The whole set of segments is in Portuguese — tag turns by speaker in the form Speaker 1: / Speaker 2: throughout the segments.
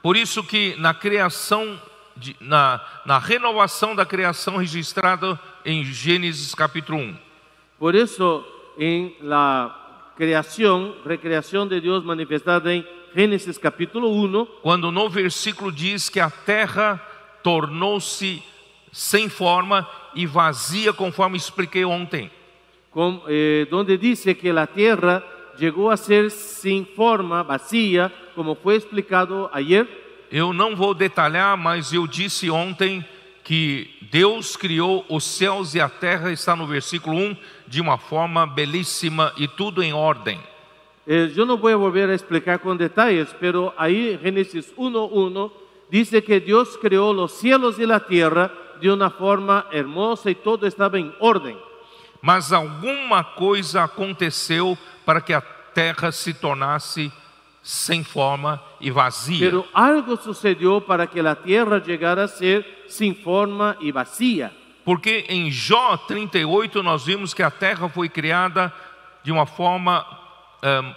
Speaker 1: Por isso que na criação, na renovação da criação registrada em Gênesis capítulo 1.
Speaker 2: Por eso, en la recreación de Dios manifestada en Génesis capítulo 1,
Speaker 1: quando no versículo diz que a terra tornou-se sem forma e vazia, conforme expliquei ontem.
Speaker 2: donde dice que la tierra llegó a ser sin forma, vacía, como fue explicado ayer.
Speaker 1: Eu não vou detalhar, mas eu disse ontem que Deus criou os céus e a terra, está no versículo 1, de uma forma belíssima e tudo em ordem.
Speaker 2: Yo no voy a volver a explicar con detalles, pero ahí en Génesis 1:1 dice que Dios creó los cielos y la tierra de una forma hermosa y todo estaba en orden.
Speaker 1: Mas alguma coisa aconteceu para que a terra se tornasse sem forma e vazia.
Speaker 2: Pero algo sucedió para que la tierra llegara a ser sin forma y vacía.
Speaker 1: Porque em Jó 38 nós vimos que a terra foi criada de uma forma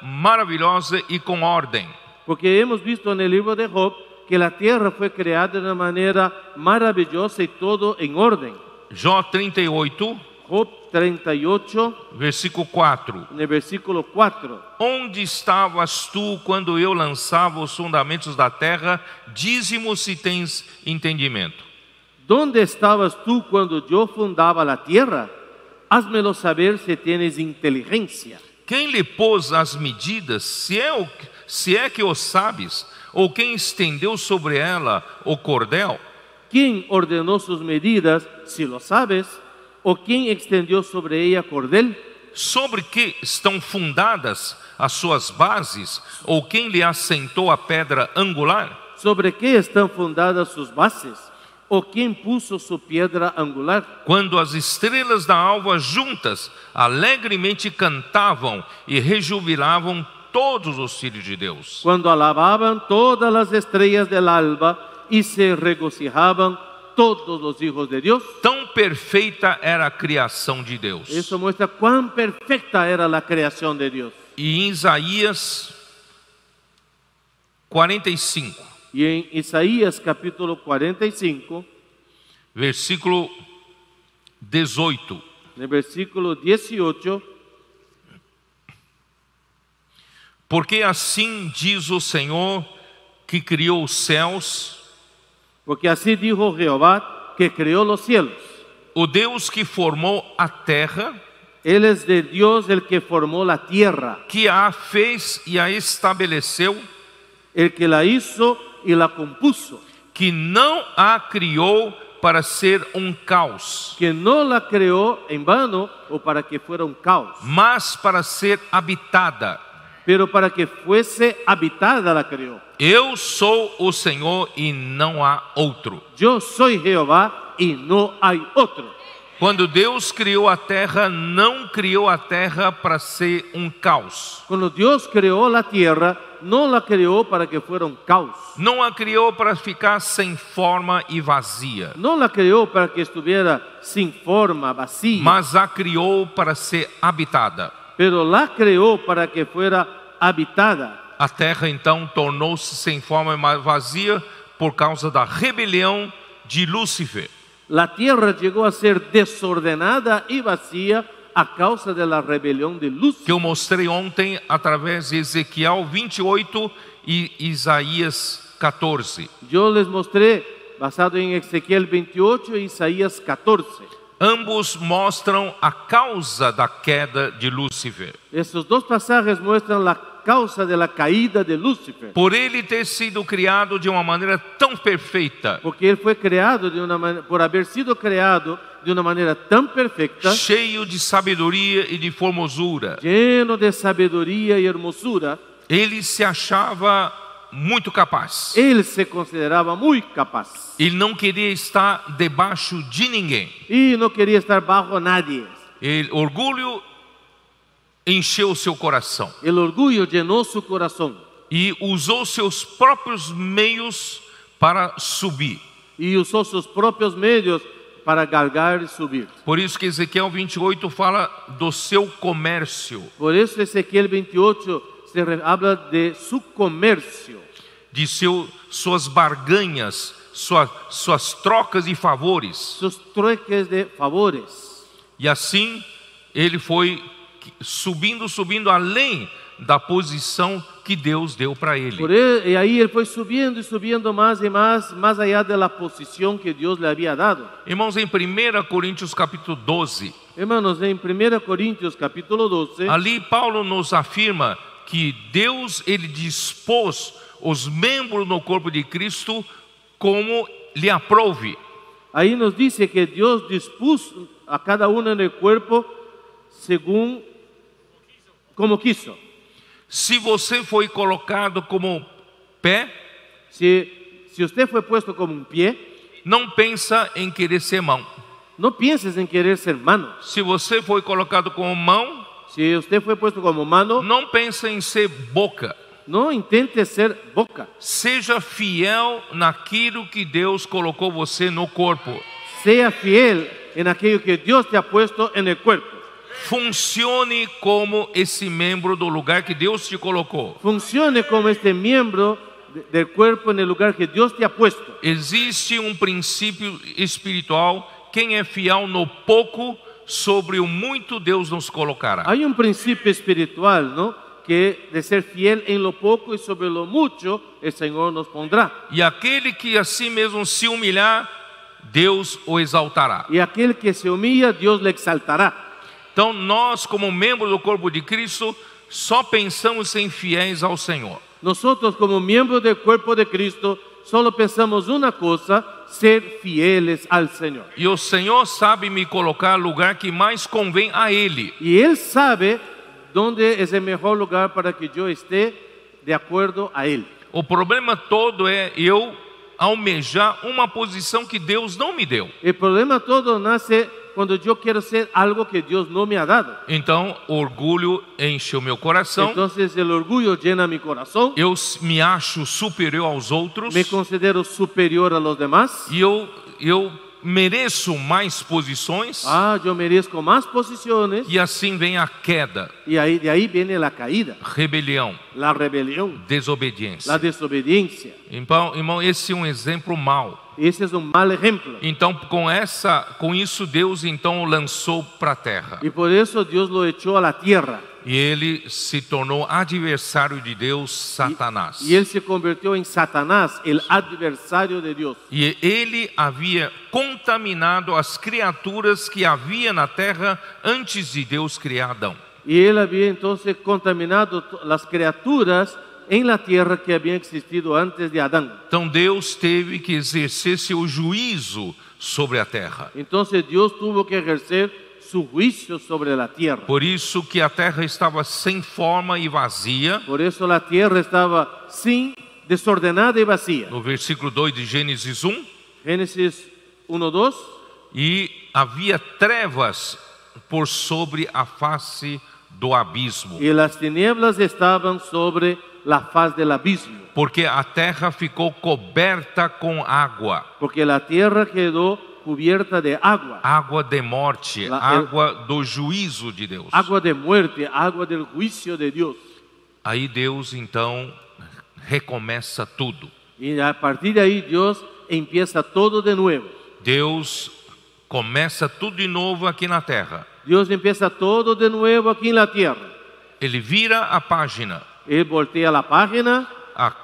Speaker 1: maravilhosa e com ordem.
Speaker 2: Porque hemos visto en el libro de Job que la tierra fue creada de una manera maravillosa y todo en orden.
Speaker 1: Jó 38,
Speaker 2: Job 38,
Speaker 1: versículo 4.
Speaker 2: en el versículo 4.
Speaker 1: Onde estavas tu quando eu lançava os fundamentos da terra? Dize-mo se tens entendimento.
Speaker 2: ¿Dónde estabas tú cuando yo fundaba la tierra? Házmelo saber si tienes inteligencia.
Speaker 1: Quem lhe pôs as medidas, se é que o sabes, ou quem estendeu sobre ela o cordel?
Speaker 2: ¿Quién ordenó sus medidas, si lo sabes? ¿O quién extendió sobre ella cordel?
Speaker 1: Sobre que estão fundadas as suas bases, ou quem lhe assentou a pedra angular?
Speaker 2: ¿Sobre qué están fundadas sus bases? ¿O quién puso su piedra angular?
Speaker 1: Quando as estrelas da alva juntas alegremente cantavam e rejubilavam todos os filhos de Deus.
Speaker 2: Cuando alababan todas las estrellas del alba y se regocijaban todos los hijos de Dios.
Speaker 1: Tão perfeita era a criação de Deus.
Speaker 2: Eso muestra cuán perfecta era la creación de Dios.
Speaker 1: E em Isaías 45,
Speaker 2: Y en Isaías capítulo 45,
Speaker 1: versículo 18,
Speaker 2: en el versículo 18,
Speaker 1: porque assim diz o Senhor que criou os céus,
Speaker 2: porque así dijo Jehová que creó los cielos.
Speaker 1: o Deus que formou a terra,
Speaker 2: Él es de Dios el que formó la tierra,
Speaker 1: que a fez e a estabeleceu,
Speaker 2: el que la hizo y la compuso,
Speaker 1: que não a criou para ser um caos,
Speaker 2: que no la creó en vano o para que fuera un caos,
Speaker 1: mas para ser habitada.
Speaker 2: pero para que fuese habitada la creó.
Speaker 1: Eu sou o Senhor e não há outro.
Speaker 2: Yo soy Jehová y no hay otro.
Speaker 1: Quando Deus criou a terra, não criou a terra para ser um caos.
Speaker 2: Cuando Dios creó la tierra, no la creó para que fuera un caos.
Speaker 1: Não a criou para ficar sem forma e vazia,
Speaker 2: No la creó para que estuviera sin forma, vacía,
Speaker 1: mas a criou para ser habitada.
Speaker 2: pero la creó para que fuera habitada.
Speaker 1: A terra então tornou-se sem forma e vazia por causa da rebelião de Lúcifer.
Speaker 2: La tierra llegó a ser desordenada y vacía a causa de la rebelión de
Speaker 1: Que
Speaker 2: Lúcifer.
Speaker 1: eu mostrei ontem através de Ezequiel 28 e Isaías 14.
Speaker 2: Yo les mostré basado en Ezequiel 28 e Isaías 14.
Speaker 1: Ambos mostram a causa da queda de Lúcifer.
Speaker 2: Estos dos pasajes muestran la causa de la caída de Lúcifer.
Speaker 1: Por ele ter sido criado de uma maneira tão perfeita,
Speaker 2: Porque él fue creado por haber sido creado de una manera tan perfecta,
Speaker 1: cheio de sabedoria e de formosura,
Speaker 2: lleno de sabiduría y hermosura,
Speaker 1: ele se achava muito capaz.
Speaker 2: él se consideraba muy capaz
Speaker 1: Ele não queria estar debaixo de ninguém.
Speaker 2: y no quería estar bajo nadie.
Speaker 1: Orgulho encheu seu coração
Speaker 2: El orgullo llenó su corazón
Speaker 1: e usou seus próprios meios para subir.
Speaker 2: y usó sus propios medios para galgar y subir.
Speaker 1: Por isso que Ezequiel 28 fala do seu comércio.
Speaker 2: Por eso Ezequiel 28 habla de su comercio.
Speaker 1: suas barganhas, suas trocas de favores.
Speaker 2: sus trueques de favores.
Speaker 1: E assim ele foi subindo além da posição que Deus deu para ele.
Speaker 2: Y ahí él fue subiendo y subiendo más y más allá de la posición que Dios le había dado.
Speaker 1: Irmãos, em 1 Coríntios capítulo 12,
Speaker 2: Hermanos, en 1 Corintios capítulo 12,
Speaker 1: ali Paulo nos afirma que Deus ele dispôs os membros no corpo de Cristo como lhe aprouve.
Speaker 2: ahí nos dice que Dios dispuso a cada uno en el cuerpo según como quiso.
Speaker 1: Se você foi colocado como pé,
Speaker 2: Si usted fue puesto como un pie,
Speaker 1: não pensa em querer ser mão.
Speaker 2: no pienses en querer ser mano.
Speaker 1: Se você foi colocado como mão,
Speaker 2: Si usted fue puesto como mano,
Speaker 1: não pensa em ser boca.
Speaker 2: no intente ser boca.
Speaker 1: Seja fiel naquilo que Deus colocou você no corpo.
Speaker 2: Sea fiel en aquello que Dios te ha puesto en el cuerpo.
Speaker 1: Funcione como esse membro do lugar que Deus te colocou.
Speaker 2: Funcione como este miembro del cuerpo en el lugar que Dios te ha puesto.
Speaker 1: Existe um princípio espiritual: quem é fiel no pouco, sobre o muito Deus nos colocará.
Speaker 2: Hay un principio espiritual, ¿no? Que de ser fiel en lo poco y sobre lo mucho el Señor nos pondrá.
Speaker 1: E aquele que a si mesmo se humilhar, Deus o exaltará.
Speaker 2: Y aquel que se humilla, Dios le exaltará.
Speaker 1: Então nós, como membros do corpo de Cristo, só pensamos em fiéis ao Senhor.
Speaker 2: Nosotros como miembros del cuerpo de Cristo solo pensamos una cosa, ser fieles al Señor.
Speaker 1: E o Senhor sabe me colocar no lugar que mais convém a Ele.
Speaker 2: Y Él sabe dónde es el mejor lugar para que yo esté de acuerdo a Él.
Speaker 1: O problema todo é eu almejar uma posição que Deus não me deu.
Speaker 2: El problema todo nace cuando yo quiero ser algo que Dios no me ha dado.
Speaker 1: Então, orgulho enche o meu coração.
Speaker 2: Entonces el orgullo llena mi corazón.
Speaker 1: Eu me acho superior aos outros.
Speaker 2: Me considero superior a los demás.
Speaker 1: E eu mereço mais posições.
Speaker 2: Yo merezco más posiciones.
Speaker 1: E assim vem a queda,
Speaker 2: Y de ahí viene la caída,
Speaker 1: rebelião,
Speaker 2: la rebelión,
Speaker 1: desobediência.
Speaker 2: la desobediencia.
Speaker 1: Então, irmão, esse é um exemplo mau.
Speaker 2: Ese es un mal ejemplo.
Speaker 1: Então, com isso Deus então o lançou para a terra.
Speaker 2: Y por eso Dios lo echó a la tierra.
Speaker 1: E ele se tornou adversário de Deus, Satanás.
Speaker 2: Y él se convirtió en Satanás, el adversario de Dios.
Speaker 1: E ele havia contaminado as criaturas que havia na terra antes de Deus criar Adão.
Speaker 2: Y él había entonces contaminado las criaturas en la tierra que habían existido antes de Adán.
Speaker 1: Então Deus teve que exercer seu juízo sobre a terra.
Speaker 2: Entonces Dios tuvo que ejercer su juicio sobre la tierra.
Speaker 1: Por isso que a terra estava sem forma e vazia.
Speaker 2: Por eso la tierra estaba desordenada y vacía.
Speaker 1: No versículo 2 de Gênesis 1.
Speaker 2: Génesis 1:2.
Speaker 1: E havia trevas por sobre a face do abismo.
Speaker 2: Y las tinieblas estaban sobre la faz del abismo.
Speaker 1: Porque a terra ficou coberta com água.
Speaker 2: Porque la tierra quedó cubierta de agua.
Speaker 1: Água de morte, água do juízo de Deus.
Speaker 2: Agua de muerte, agua del juicio de Dios.
Speaker 1: Aí Deus então recomeça tudo.
Speaker 2: Y a partir de ahí Dios empieza todo de nuevo.
Speaker 1: Deus começa tudo de novo aqui na terra.
Speaker 2: Dios empieza todo de nuevo aquí en la tierra.
Speaker 1: Ele vira a página.
Speaker 2: Él voltea la página.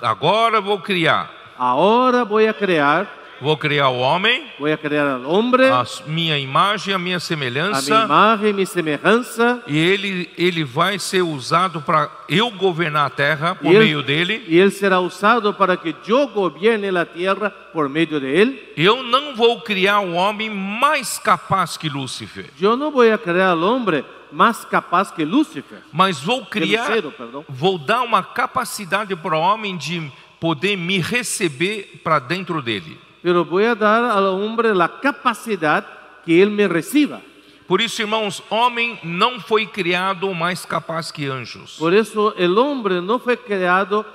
Speaker 1: Agora vou criar.
Speaker 2: Ahora voy a crear.
Speaker 1: Vou criar o homem.
Speaker 2: Voy a crear al hombre.
Speaker 1: A minha imagem, a minha
Speaker 2: A
Speaker 1: semelhança.
Speaker 2: mi imagen, mi semejanza.
Speaker 1: E ele vai ser usado para eu governar a terra por meio dele.
Speaker 2: Y él será usado para que yo gobierne la tierra por medio de él.
Speaker 1: Eu não vou criar um homem mais capaz que Lúcifer.
Speaker 2: Yo no voy a crear al hombre más capaz que Lúcifer.
Speaker 1: Mas vou criar,
Speaker 2: Lucero, perdão.
Speaker 1: vou dar uma capacidade para o homem de poder me receber para dentro dele.
Speaker 2: Pero voy a dar al hombre la capacidad que él me reciba.
Speaker 1: Por isso, irmãos, homem não foi criado mais capaz que anjos.
Speaker 2: Por eso el hombre no fue creado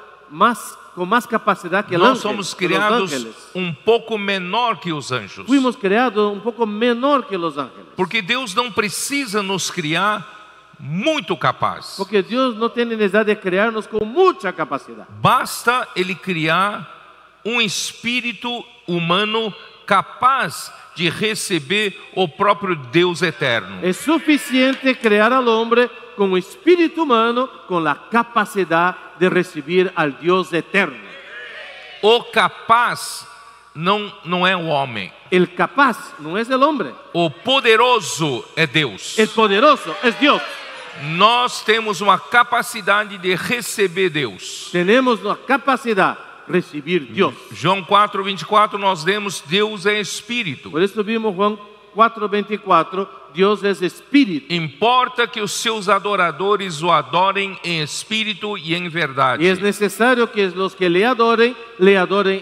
Speaker 2: con más capacidad que el
Speaker 1: Nós
Speaker 2: ángel,
Speaker 1: somos
Speaker 2: que los
Speaker 1: criados
Speaker 2: ángeles.
Speaker 1: pouco menor que os anjos.
Speaker 2: Fuimos creados un poco menor que los ángeles.
Speaker 1: Porque Deus não precisa nos criar muito capaz.
Speaker 2: Porque Dios no tiene necesidad de crearnos con mucha capacidad.
Speaker 1: Basta Ele criar um espírito humano capaz de receber o próprio Deus eterno.
Speaker 2: Es suficiente crear al hombre con un espíritu humano con la capacidad de recibir al Dios eterno.
Speaker 1: O capaz não é o homem.
Speaker 2: El capaz no es el hombre.
Speaker 1: O poderoso é Deus.
Speaker 2: El poderoso es Dios.
Speaker 1: Nós temos uma capacidade de receber Deus.
Speaker 2: Tenemos la capacidad de recibir Dios.
Speaker 1: João 4:24 nós lemos Deus é espírito.
Speaker 2: Por eso vimos Juan 4:24, Dios es espíritu.
Speaker 1: Importa que os seus adoradores o adorem em espírito e em verdade.
Speaker 2: Y es necesario que los que le adoren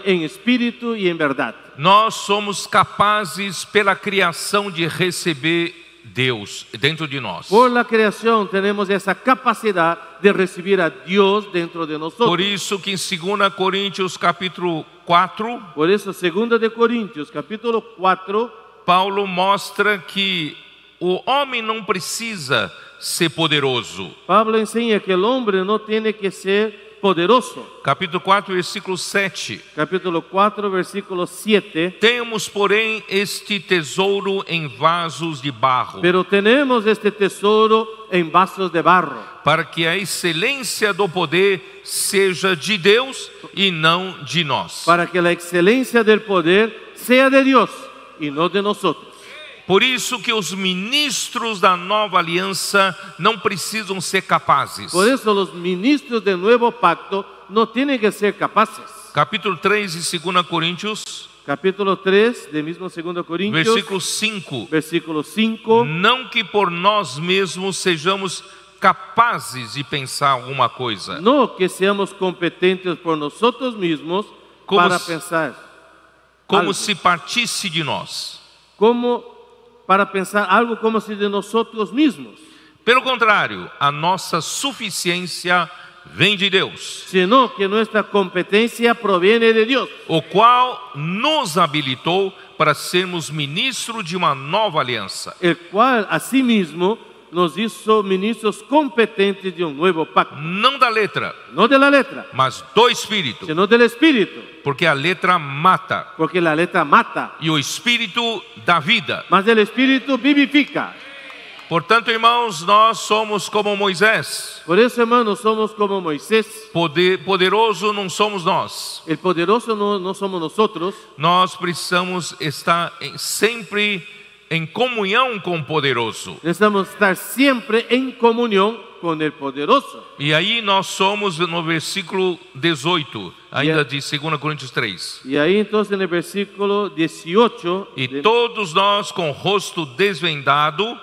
Speaker 2: en espíritu y en verdad.
Speaker 1: Nós somos capazes pela criação de receber Deus dentro de nós.
Speaker 2: Por la creación tenemos esa capacidad de recibir a Dios dentro de nosotros.
Speaker 1: Por isso que em 2 Coríntios capítulo 4,
Speaker 2: Por eso, 2 de Corintios, capítulo 4,
Speaker 1: Paulo mostra que o homem não precisa ser poderoso.
Speaker 2: Pablo enseña que el hombre no tiene que ser poderoso.
Speaker 1: Capítulo 4, versículo 7.
Speaker 2: Capítulo 4, versículo 7.
Speaker 1: Temos, porém, este tesouro em vasos de barro,
Speaker 2: Pero tenemos este tesoro en vasos de barro,
Speaker 1: para que a excelência do poder seja de Deus e não de nós.
Speaker 2: para que la excelencia del poder sea de Dios y no de nosotros.
Speaker 1: Por isso que os ministros da nova aliança não precisam ser capazes.
Speaker 2: Por eso los ministros del nuevo pacto no tienen que ser capaces.
Speaker 1: Capítulo 3 de 2 Coríntios,
Speaker 2: Capítulo 3 de mismo 2 Corintios,
Speaker 1: versículo 5.
Speaker 2: versículo 5.
Speaker 1: Não que por nós mesmos sejamos capazes de pensar alguma coisa,
Speaker 2: No que seamos competentes por nosotros mismos
Speaker 1: Como
Speaker 2: para
Speaker 1: se-
Speaker 2: pensar,
Speaker 1: como
Speaker 2: algo.
Speaker 1: se partisse de nós.
Speaker 2: para pensar algo como si de nosotros mismos,
Speaker 1: Pelo contrário, a nossa suficiência vem de Deus,
Speaker 2: sino que nuestra competencia proviene de Dios,
Speaker 1: o qual nos habilitou para sermos ministros de uma nova aliança.
Speaker 2: el cual asimismo nos hizo ministros competentes de un nuevo pacto,
Speaker 1: Não da letra,
Speaker 2: no de la letra,
Speaker 1: mas do Espírito,
Speaker 2: sino del Espíritu,
Speaker 1: porque a letra mata
Speaker 2: porque la letra mata,
Speaker 1: e o Espírito dá vida.
Speaker 2: mas el Espíritu vivifica.
Speaker 1: Portanto, irmãos, nós somos como Moisés.
Speaker 2: Por eso, hermanos, somos como Moisés.
Speaker 1: Poderoso não somos nós.
Speaker 2: El poderoso no somos nosotros.
Speaker 1: Nós precisamos estar sempre em comunhão com o poderoso.
Speaker 2: Necesitamos estar siempre en comunión con el poderoso.
Speaker 1: E aí nós somos no versículo 18, ainda de 2 Coríntios 3.
Speaker 2: Y ahí entonces en el versículo 18,
Speaker 1: E todos nós com o rosto desvendado,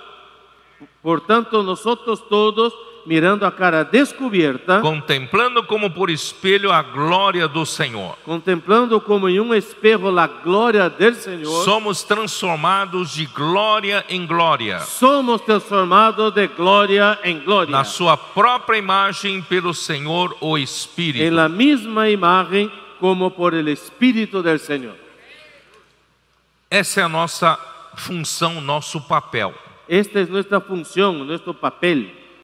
Speaker 2: por tanto nosotros todos mirando a cara descubierta,
Speaker 1: contemplando como por espelho a glória do Senhor,
Speaker 2: contemplando como en un espejo la gloria del Señor,
Speaker 1: somos transformados de glória em glória,
Speaker 2: somos transformados de gloria en gloria,
Speaker 1: na sua própria imagem pelo Senhor o Espírito.
Speaker 2: en la misma imagen como por el Espíritu del Señor.
Speaker 1: Essa é a nossa função, nosso papel.
Speaker 2: Esta es nuestra función, nuestro papel.